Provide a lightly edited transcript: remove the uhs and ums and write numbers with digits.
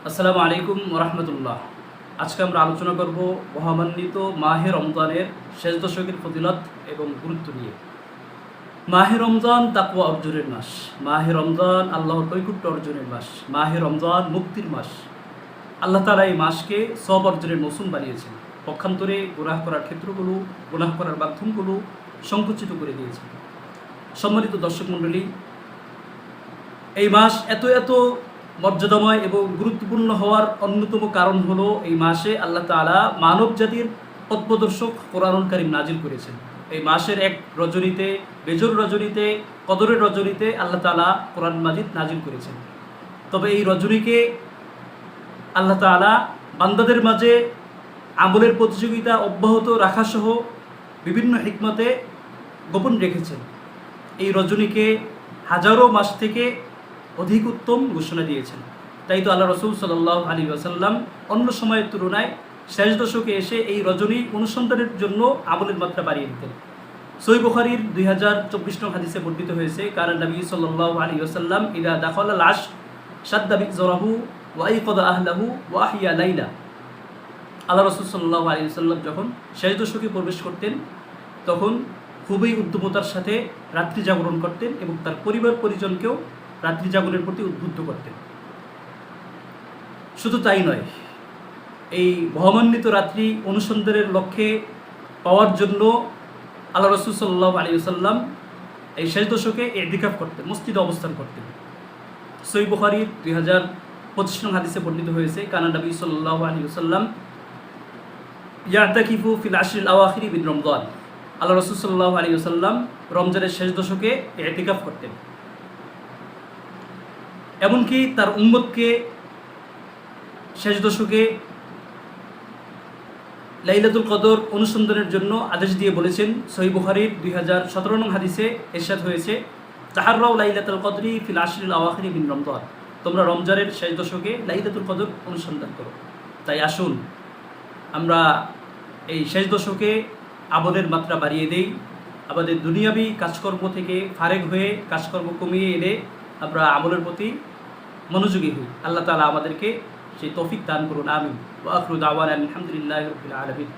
আসসালামু আলাইকুম ওরহমতুল্লাহ। আজকে আমরা আলোচনা করব মহামান্বিত মাহে রমজানের শেষ দশকের ফজিলত এবং গুরুত্ব নিয়ে। মাহে রমজান তাকওয়া অর্জনের মাস, মাহে রমজান আল্লাহর নৈকট্য অর্জনের মাস, মাহে রমজান মুক্তির মাস। আল্লাহ তাআলা এই মাসকে সব অর্জনের মৌসুম বানিয়েছেন। পক্ষান্তরে গুনাহ করার ক্ষেত্রগুলো, গুনাহ করার মাধ্যমগুলো সংকুচিত করে দিয়েছেন। সম্মানিত দর্শক মণ্ডলী, এই মাস এত এত মর্যাদাময় এবং গুরুত্বপূর্ণ হওয়ার অন্যতম কারণ হলো এই মাসে আল্লাহ তাআলা মানব জাতির পথপ্রদর্শক কোরআনুল কারীম নাজিল করেছেন। এই মাসের এক রজনীতে, বেজর রজনীতে, কদরের রজনীতে আল্লাহ তাআলা কোরআন মাজিদ নাজিল করেছেন। তবে এই রজনীকে আল্লাহ তাআলা বান্দাদের মাঝে আমলের প্রতিযোগিতা অব্যাহত রাখাসহ বিভিন্ন হিকমতে গোপন রেখেছেন। এই রজনীকে হাজারো মাস থেকে অধিক উত্তম ঘোষণা দিয়েছেন। তাই তো আল্লাহ রসুল সাল্লাল্লাহু আলাইহি ওয়াসাল্লাম অন্য সময়ের তুলনায় শেষ দশকে এসে এই রজনী অনুসন্ধানের জন্য আমলের মাত্রা বাড়িয়ে দিতেন। সহিহ বুখারীর 2024 নং হাদিসে বর্ণিত হয়েছে, কারণ নবী সাল্লাল্লাহু আলাইহি ওয়াসাল্লাম ইদা দাখালাল আশ শাদ্দা বিজরাহু ওয়া আইকাদা আহলাহু ওয়া আহইয়া লাইলা। আল্লাহ রসুল সাল্লাল্লাহু আলাইহি ওয়াসাল্লাম যখন শেষ দশকে প্রবেশ করতেন তখন খুবই উদ্যমতার সাথে রাত্রি জাগরণ করতেন এবং তার পরিবার পরিজনকেও রাত্রি জাগরণের প্রতি উদ্বুদ্ধ করতেন। শুধু তাই নয়, এই মহামান্বিত রাত্রি অনুসন্ধানের লক্ষ্যে পাওয়ার জন্য আল্লাহ রসুল সাল্লাল্লাহু আলাইহি ওয়াসাল্লাম এই শেষ দশকে ইতিকাফ করতেন, মসজিদে অবস্থান করতেন। সহিহ বুখারীর 2025 নং হাদিসে বর্ণিত হয়েছে, কানা নবী সাল্লাল্লাহু আলাইহি ওয়াসাল্লাম ইয়াতাকিফু ফিল আশরিল আওয়াখিরি মিন রমজান। আল্লাহ রসুল সাল্লাল্লাহু আলাইহি ওয়াসাল্লাম রমজানের শেষ দশকে ইতিকাফ করতেন। এমনকি তার উম্মতকে শেষ দশকে লাইলাতুল কদর অনুসন্ধানের জন্য আদেশ দিয়ে বলেছেন। সহিহ বুখারীর 2017 নং হাদিসে ইরশাদ হয়েছে, তাহাররাউ লাইলাতুল কদরি ফিল আশরিল আওয়াখিরি মিন রমজান। তোমরা রমজানের শেষ দশকে লাইলাতুল কদর অনুসন্ধান করো। তাই আসুন আমরা এই শেষ দশকে আমলের মাত্রা বাড়িয়ে দেই। আমাদের দুনিয়াবি কাজকর্ম থেকে ফারেক হয়ে কাজকর্ম কমিয়ে এনে আমরা আমলের প্রতি মনোযোগী হই। আল্লাহ তাআলা আমাদেরকে সেই তৌফিক দান করুন, আমিন। ওয়া আখিরু দাওয়ানা আলহামদুলিল্লাহি রাব্বিল আলামিন।